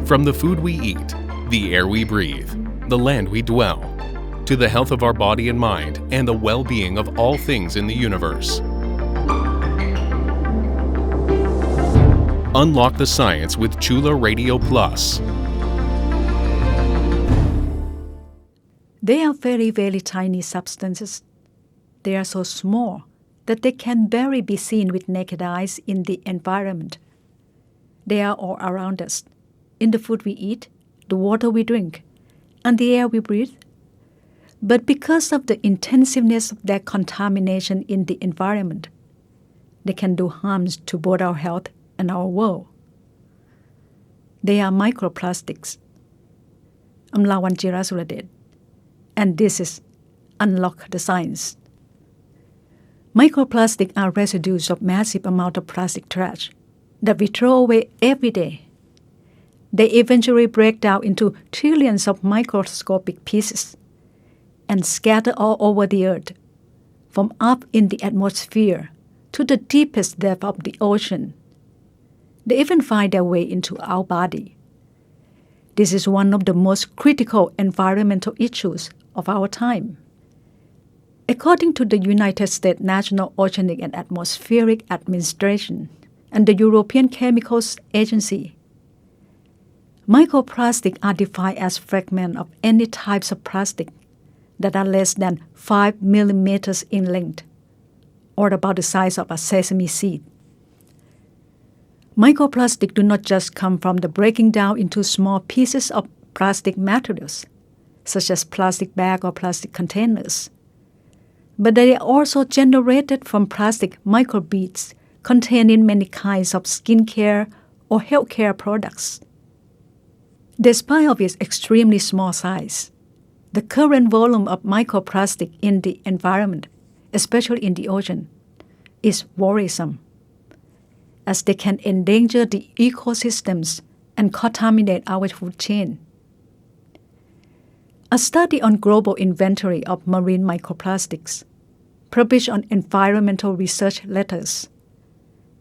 From the food we eat, the air we breathe, the land we dwell, to the health of our body and mind and the well-being of all things in the universe. Unlock the science with Chula Radio Plus. They are very, very tiny substances. They are so small that they can barely be seen with naked eyes in the environment. They are all around us, in the food we eat, the water we drink, and the air we breathe. But because of the intensiveness of their contamination in the environment, they can do harms to both our health and our world. They are microplastics. I'm Lawan Jirasuraded, and this is Unlock the Science. Microplastics are residues of massive amount of plastic trash that we throw away every day. They eventually break down into trillions of microscopic pieces and scatter all over the earth, from up in the atmosphere to the deepest depth of the ocean. They even find their way into our body. This is one of the most critical environmental issues of our time. According to the United States National Oceanic and Atmospheric Administration and the European Chemicals Agency, microplastics are defined as fragments of any types of plastic that are less than 5 millimeters in length, or about the size of a sesame seed. Microplastics do not just come from the breaking down into small pieces of plastic materials, such as plastic bags or plastic containers, but they are also generated from plastic microbeads containing many kinds of skincare or healthcare products. Despite of its extremely small size, the current volume of microplastic in the environment, especially in the ocean, is worrisome, as they can endanger the ecosystems and contaminate our food chain. A study on global inventory of marine microplastics, published on Environmental Research Letters,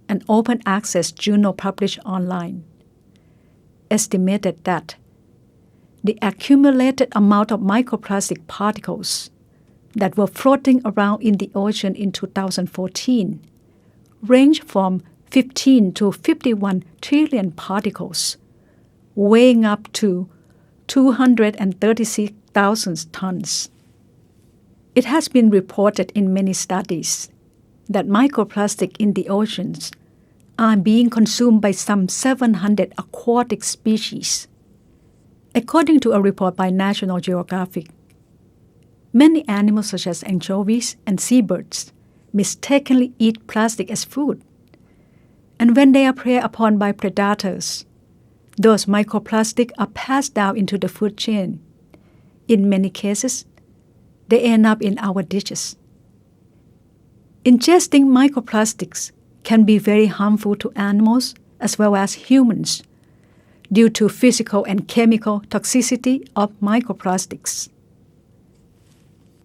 an open access journal published online, estimated that the accumulated amount of microplastic particles that were floating around in the ocean in 2014 ranged from 15 to 51 trillion particles, weighing up to 236,000 tons. It has been reported in many studies that microplastic in the oceans are being consumed by some 700 aquatic species. According to a report by National Geographic, many animals such as anchovies and seabirds mistakenly eat plastic as food. And when they are preyed upon by predators, those microplastics are passed down into the food chain. In many cases, they end up in our dishes. Ingesting microplastics can be very harmful to animals as well as humans due to physical and chemical toxicity of microplastics.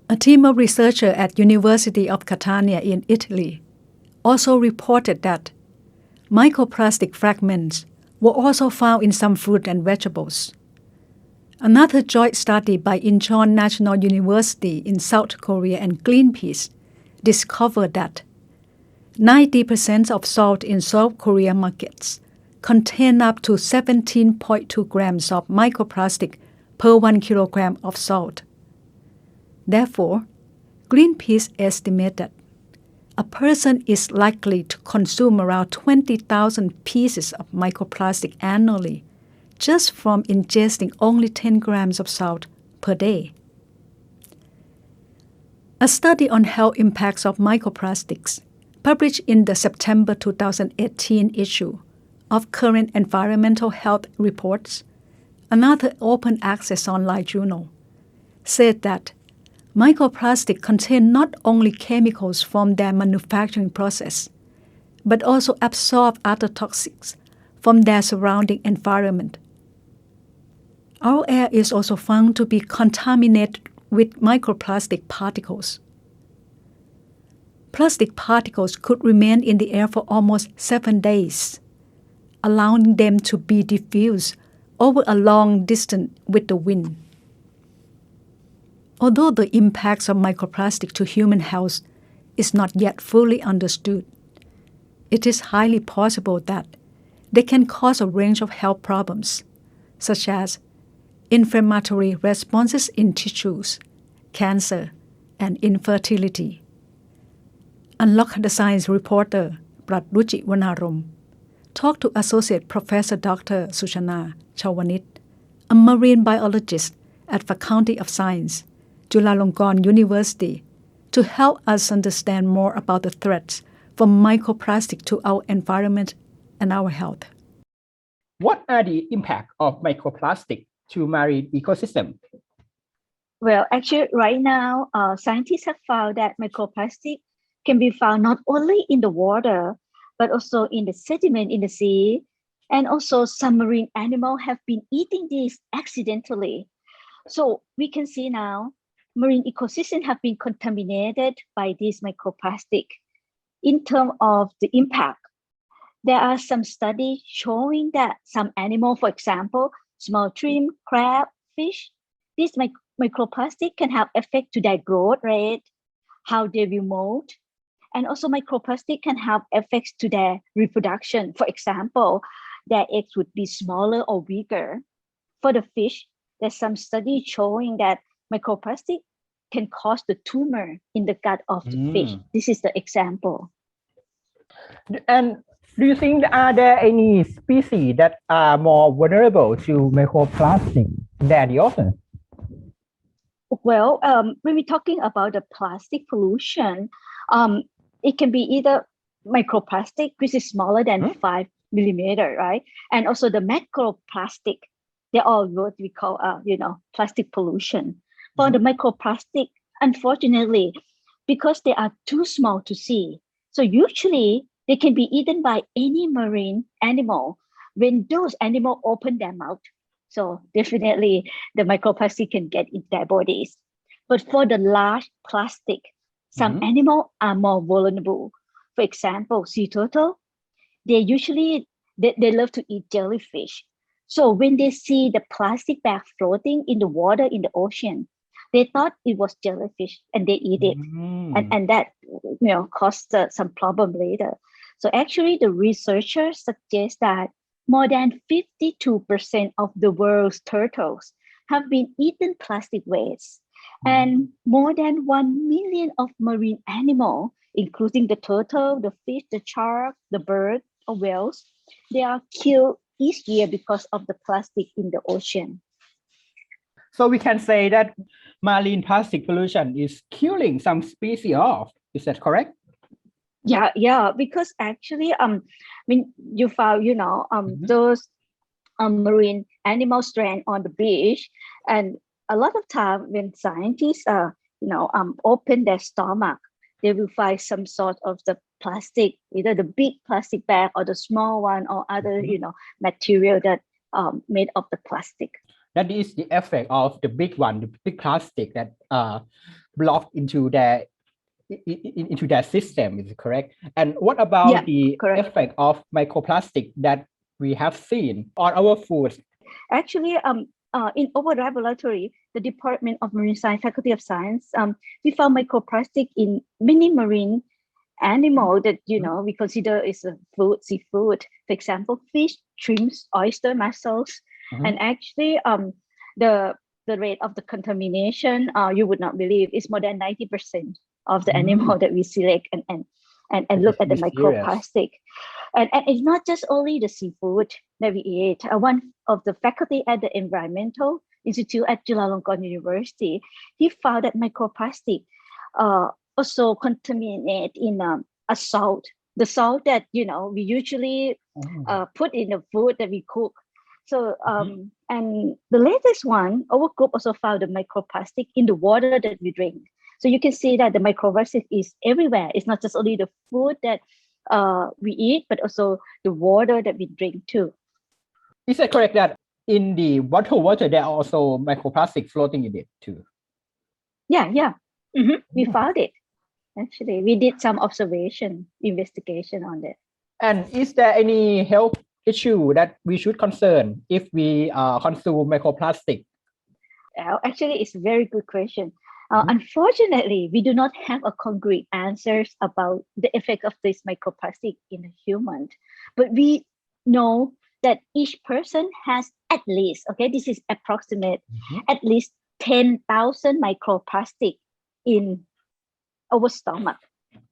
A team of researchers at University of Catania in Italy also reported that microplastic fragments were also found in some fruit and vegetables. Another joint study by Incheon National University in South Korea and Greenpeace discovered that 90% of salt in South Korea markets contain up to 17.2 grams of microplastic per 1 kilogram of salt. Therefore, Greenpeace estimates that a person is likely to consume around 20,000 pieces of microplastic annually just from ingesting only 10 grams of salt per day. A study on health impacts of microplastics, published in the September 2018 issue of Current Environmental Health Reports, another open access online journal, said that microplastics contain not only chemicals from their manufacturing process, but also absorb other toxins from their surrounding environment. Our air is also found to be contaminated with microplastic particles. Plastic particles could remain in the air for almost 7 days, allowing them to be diffused over a long distance with the wind. Although the impacts of microplastic to human health is not yet fully understood, it is highly possible that they can cause a range of health problems, such as inflammatory responses in tissues, cancer, and infertility. Unlock the Science reporter Sujitra Vassanadumrongdee talked to Associate Professor Dr. Suchana Chavanich, a marine biologist at Faculty of Science, Chulalongkorn University, to help us understand more about the threats from microplastic to our environment and our health. What are the impacts of microplastic to marine ecosystem? Well, actually, right now, scientists have found that microplastic can be found not only in the water, but also in the sediment in the sea. And also some marine animals have been eating this accidentally. So we can see now marine ecosystems have been contaminated by this microplastic. In terms of the impact, there are some studies showing that some animals, for example, small shrimp, crab, fish, this microplastic can have effect to their growth rate, how they will mold. And also microplastic can have effects to their reproduction. For example, their eggs would be smaller or bigger. For the fish, there's some studies showing that microplastic can cause the tumor in the gut of the fish. This is the example. And do you think are there any species that are more vulnerable to microplastic than the others? Well, when we're talking about the plastic pollution, it can be either microplastic, which is smaller than 5 millimeter, right? And also the macroplastic. They're all what we call, plastic pollution. For the microplastic, unfortunately, because they are too small to see, so usually they can be eaten by any marine animal when those animals open their mouth. So definitely the microplastic can get in their bodies. But for the large plastic, some animals are more vulnerable. For example, sea turtle, they love to eat jellyfish. So when they see the plastic bag floating in the water in the ocean, they thought it was jellyfish and they eat it. And that caused some problem later. So actually the researchers suggest that more than 52% of the world's turtles have been eaten plastic waste. And more than 1 million of marine animals, including the turtle, the fish, the shark, the bird, or whales, they are killed each year because of the plastic in the ocean. So we can say that marine plastic pollution is killing some species off. Is that correct? Yeah, because actually, when you found, those marine animal strand on the beach, and a lot of time when scientists open their stomach, they will find some sort of the plastic, either the big plastic bag or the small one or other material that made of the plastic. That is the effect of the big one, the big plastic that blocked into their system. Is it correct? And what about the effect of microplastic that we have seen on our food? Actually, in our laboratory, the Department of Marine Science, Faculty of Science, we found microplastic in many marine animals that we consider is a food, seafood. For example, fish, shrimps, oyster, mussels, and actually, the rate of the contamination, you would not believe, is more than 90% of the animal that we select and look at the microplastic. And it's not just only the seafood that we eat. One of the faculty at the Environmental Institute at Chulalongkorn University, he found that microplastic also contaminate in a salt, the salt that we usually put in the food that we cook. So and the latest one, our group also found the microplastic in the water that we drink. So you can see that the microplastic is everywhere. It's not just only the food that we eat, but also the water that we drink too. Is it correct that in the water there are also microplastic floating in it too? Yeah. We found it. Actually, we did some investigation on that. And is there any health issue that we should concern if we consume microplastic? Actually, it's a very good question. Unfortunately, we do not have a concrete answers about the effect of this microplastic in a human, but we know that each person has at least, okay, this is approximate, at least 10,000 microplastic in our stomach.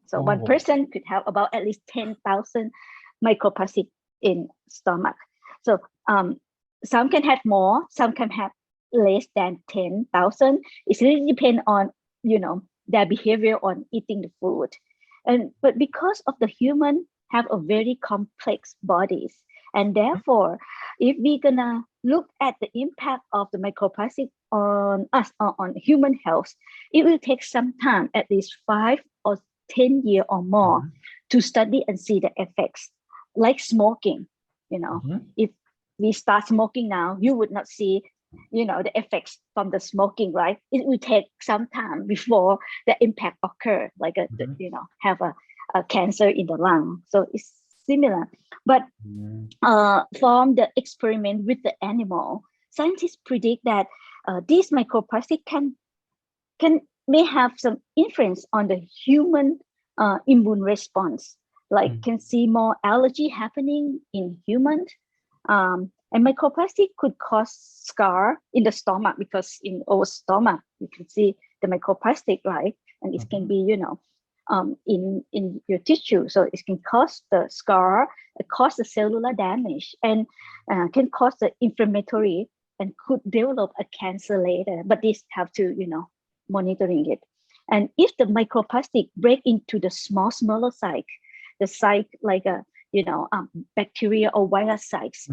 So one person could have about at least 10,000 microplastic in stomach. So some can have more, some can have less than 10,000. It really depends on, their behavior on eating the food. But because of the human have a very complex bodies, and therefore, if we're gonna look at the impact of the microplastic on us, on human health, it will take some time, at least 5 or 10 years or more, to study and see the effects. Like smoking, if we start smoking now, you would not see the effects from the smoking, right? It will take some time before the impact occur, like have a cancer in the lung. So it's similar. But from the experiment with the animal, scientists predict that these microplastic may have some influence on the human immune response. Like can see more allergy happening in humans. And microplastic could cause scar in the stomach, because in our stomach, you can see the microplastic, right? And it can be, in your tissue. So it can cause the scar, cause the cellular damage, and can cause the inflammatory and could develop a cancer later. But this have to, monitoring it. And if the microplastic break into the smaller site, the site like a bacteria or virus sites,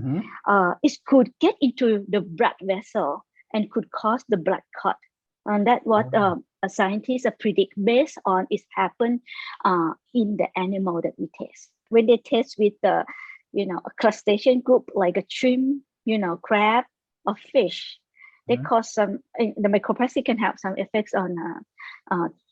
it could get into the blood vessel and could cause the blood clot. And that's what a scientist predict based on it happened in the animal that we test. When they test with the, a crustacean group like a shrimp, crab or fish, they cause some, the microplastic can have some effects on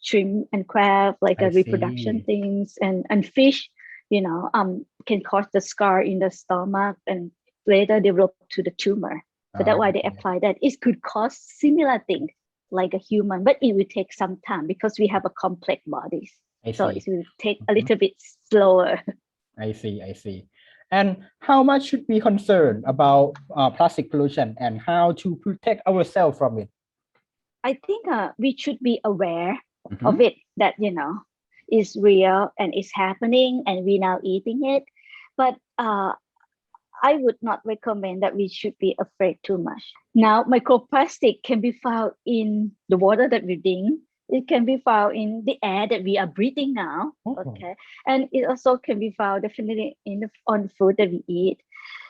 shrimp and crab, like reproduction things, and fish, can cause the scar in the stomach and later develop to the tumor. So that's why they apply that. It could cause similar things like a human, but it will take some time because we have a complex bodies. So it will take a little bit slower. I see. And how much should we concern about plastic pollution and how to protect ourselves from it? I think we should be aware of it, that, is real and is happening and we now eating it. But I would not recommend that we should be afraid too much. Now, microplastic can be found in the water that we drink. It can be found in the air that we are breathing now. Okay, and it also can be found definitely on the food that we eat.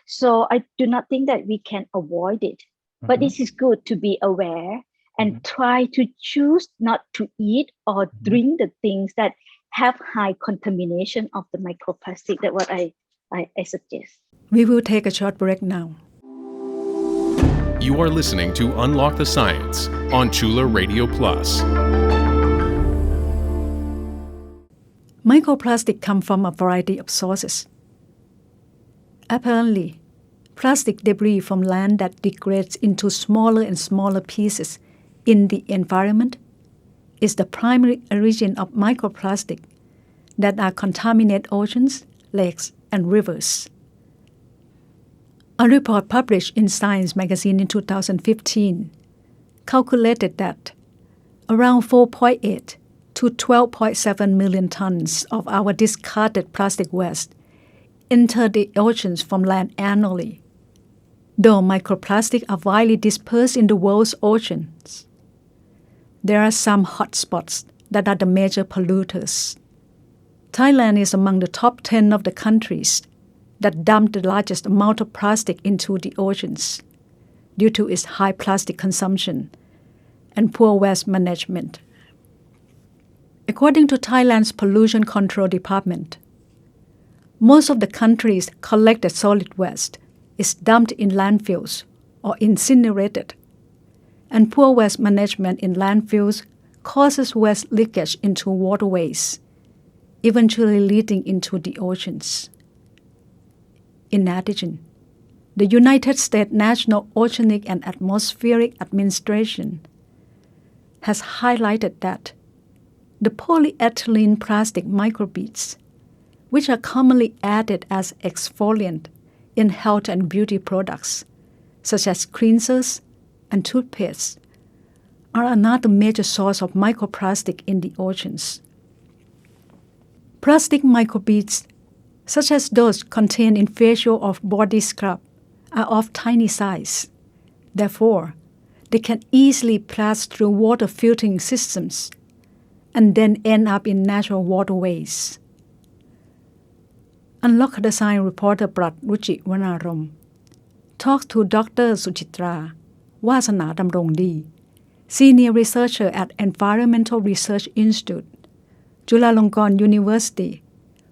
So I do not think that we can avoid it. But this is good to be aware and try to choose not to eat or drink the things that have high contamination of the microplastic. That's what I suggest. We will take a short break now. You are listening to Unlock the Science on Chula Radio Plus. Microplastic come from a variety of sources. Apparently, plastic debris from land that degrades into smaller and smaller pieces in the environment is the primary origin of microplastic that are contaminate oceans, lakes, and rivers. A report published in Science magazine in 2015 calculated that around 4.8 to 12.7 million tons of our discarded plastic waste enter the oceans from land annually. Though microplastics are widely dispersed in the world's oceans, there are some hotspots that are the major polluters. Thailand is among the top 10 of the countries that dump the largest amount of plastic into the oceans due to its high plastic consumption and poor waste management. According to Thailand's Pollution Control Department, most of the country's collected solid waste is dumped in landfills or incinerated, and poor waste management in landfills causes waste leakage into waterways, eventually leading into the oceans. In addition, the United States National Oceanic and Atmospheric Administration has highlighted that the polyethylene plastic microbeads, which are commonly added as exfoliant in health and beauty products, such as cleansers and toothpaste, are another major source of microplastic in the oceans. Plastic microbeads, such as those contained in facial or body scrub, are of tiny size. Therefore, they can easily pass through water filtering systems and then end up in natural waterways. Unlock the Science reporter Prof. Sujitra Vassanadumrongdee talked to Dr. Sujitra Vassanadumrongdee, senior researcher at Environmental Research Institute, Chulalongkorn University,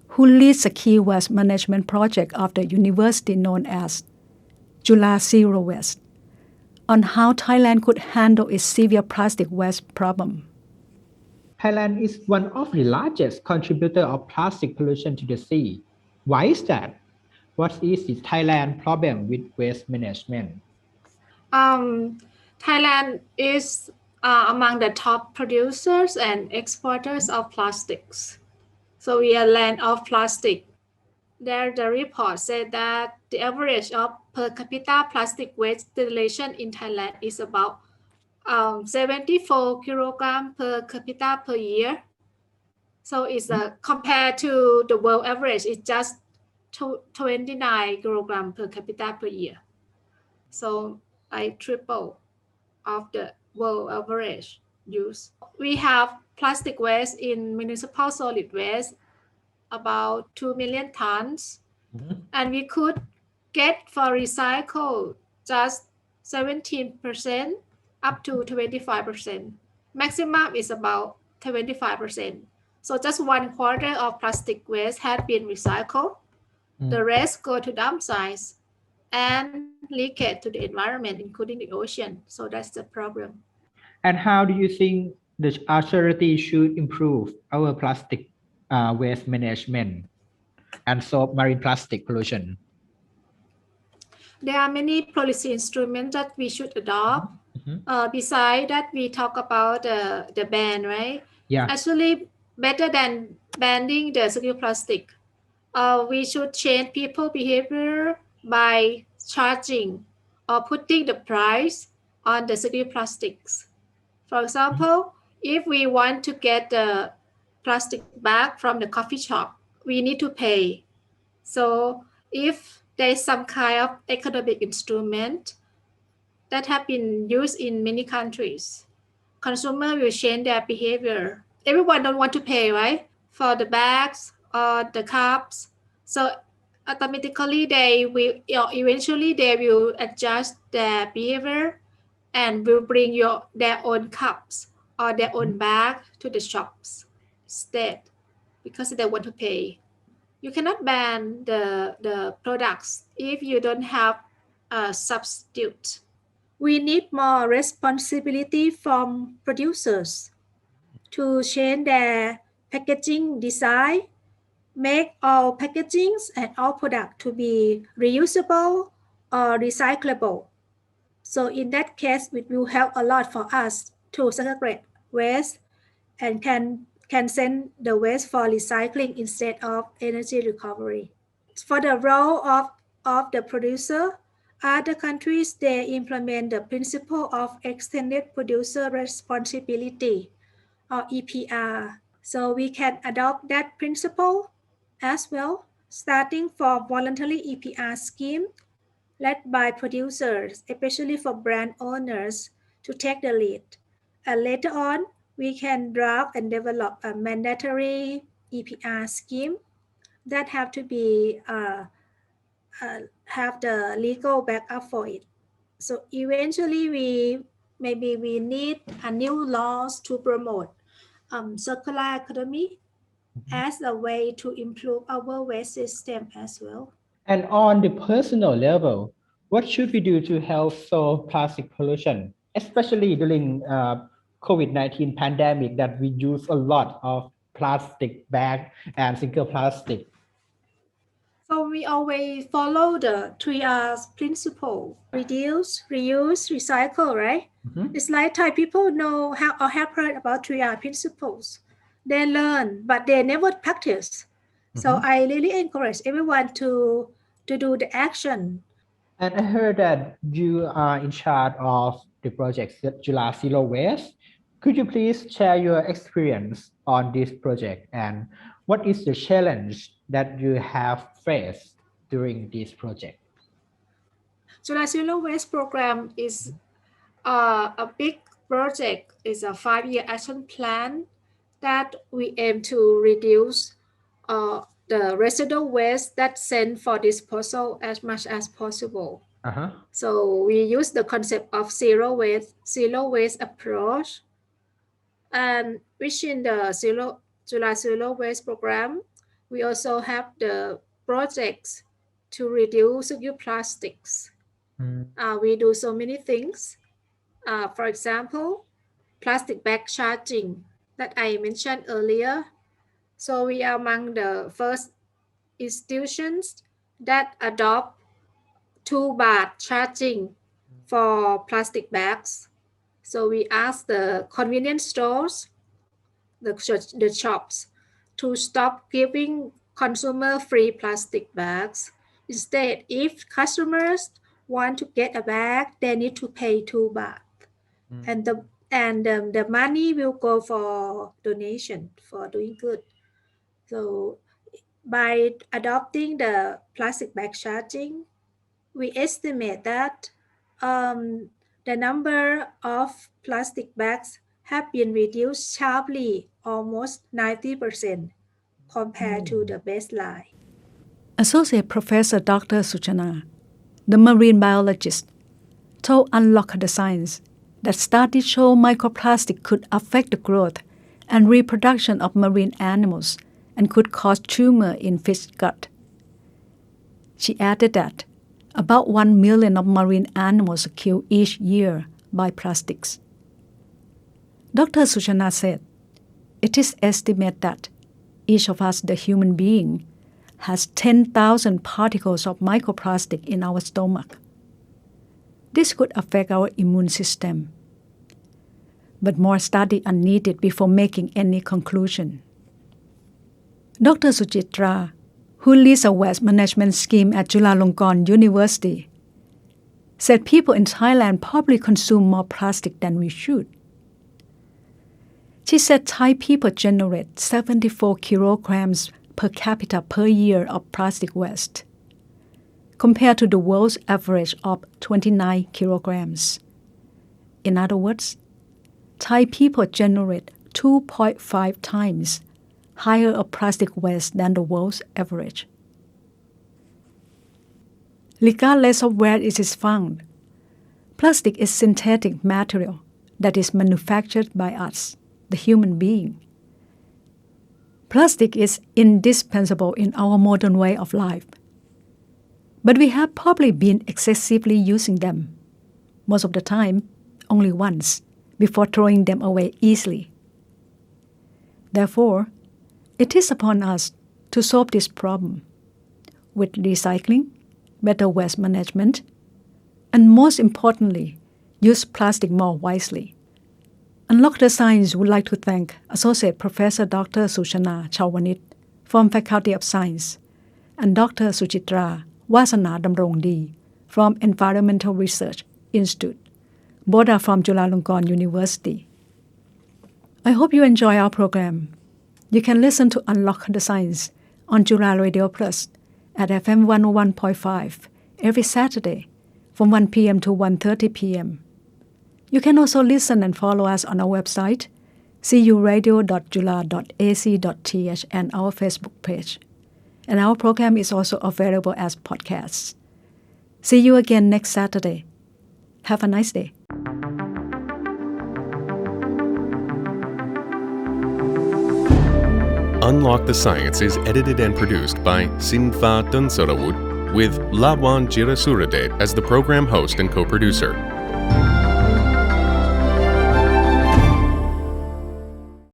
who leads the key waste management project of the university known as Chula Zero Waste, on how Thailand could handle its severe plastic waste problem. Thailand is one of the largest contributors of plastic pollution to the sea. Why is that? What is the Thailand problem with waste management? Thailand is among the top producers and exporters of plastics. So we are land of plastic. There, the report said that the average of per capita plastic waste generation in Thailand is about 74 kilograms per capita per year. So it's compared to the world average, it's just 29 kilograms per capita per year. So I triple of the world average use. We have plastic waste in municipal solid waste about 2 million tons, and we could get for recycle just 17% up to 25%. Maximum is about 25%. So just 1/4 of plastic waste had been recycled. The rest go to dump sites and leakage to the environment, including the ocean. So that's the problem. And how do you think the authority should improve our plastic waste management and solve marine plastic pollution? There are many policy instruments that we should adopt. Besides that, we talk about the ban, right? Yeah. Actually, better than banning the single plastic, we should change people behavior by charging or putting the price on the single plastics. For example, if we want to get the plastic bag from the coffee shop, we need to pay. So if there is some kind of economic instrument that have been used in many countries, consumer will change their behavior. Everyone don't want to pay, right? For the bags or the cups. So automatically they will, eventually they will adjust their behavior and will bring their own cups or their own bag to the shops instead because they want to pay. You cannot ban the products if you don't have a substitute. We need more responsibility from producers to change their packaging design, make all packagings and all products to be reusable or recyclable. So in that case, it will help a lot for us to segregate waste and can send the waste for recycling instead of energy recovery. For the role of the producer, other countries, they implement the principle of extended producer responsibility or EPR. So we can adopt that principle as well, starting for voluntary EPR scheme led by producers, especially for brand owners to take the lead. And later on, we can draft and develop a mandatory EPR scheme that have to be have the legal backup for it. So eventually, we need a new laws to promote circular economy as a way to improve our waste system as well. And on the personal level, what should we do to help solve plastic pollution, especially during COVID-19 pandemic that we use a lot of plastic bag and single plastic? So We always follow the 3R's principle: reduce, reuse, recycle, right? It's like Thai people know how or have heard about 3R principles. They learn, but they never practice. So I really encourage everyone to do the action. And I heard that you are in charge of the project Chula Zero Waste. Could you please share your experience on this project and what is the challenge that you have faced during this project? Chula Zero Waste program is a big project. It's a 5-year action plan that we aim to reduce the residual waste that's sent for disposal as much as possible. So we use the concept of zero waste approach. And within the Chula Zero Waste program, we also have the projects to reduce single plastics. We do so many things. For example, plastic bag charging that I mentioned earlier. So we are among the first institutions that adopt 2 baht charging for plastic bags. So we ask the convenience stores, the shops, to stop giving consumer free plastic bags. Instead, if customers want to get a bag, they need to pay 2 baht. And the money will go for donation, for doing good. So by adopting the plastic bag charging, we estimate that the number of plastic bags have been reduced sharply, almost 90% compared to the baseline. Associate Professor Dr. Suchana, the marine biologist, told Unlock the Science that studies show microplastic could affect the growth and reproduction of marine animals and could cause tumor in fish gut. She added that about 1 million of marine animals are killed each year by plastics. Dr. Suchana said, it is estimated that each of us, the human being, has 10,000 particles of microplastic in our stomach. This could affect our immune system. But more study are needed before making any conclusion. Dr. Sujitra, who leads a waste management scheme at Chulalongkorn University, said people in Thailand probably consume more plastic than we should. She said Thai people generate 74 kilograms per capita per year of plastic waste, compared to the world's average of 29 kilograms. In other words, Thai people generate 2.5 times higher of plastic waste than the world's average. Regardless of where it is found, plastic is synthetic material that is manufactured by us, the human being. Plastic is indispensable in our modern way of life, but we have probably been excessively using them, most of the time only once, before throwing them away easily. Therefore, it is upon us to solve this problem with recycling, better waste management, and most importantly, use plastic more wisely. Unlock the Science would like to thank Associate Professor Dr. Suchana Chavanich from Faculty of Science and Dr. Sujitra Vassanadumrongdee from Environmental Research Institute. Both are from Chulalongkorn University. I hope you enjoy our program. You can listen to Unlock the Science on Chula Radio Plus at FM 101.5 every Saturday from 1 p.m. to 1:30 p.m. You can also listen and follow us on our website, curadio.chula.ac.th, and our Facebook page. And our program is also available as podcasts. See you again next Saturday. Have a nice day. Unlock the Science is edited and produced by Sinfa Tunsarawut with Lawan Jirasuradet as the program host and co-producer.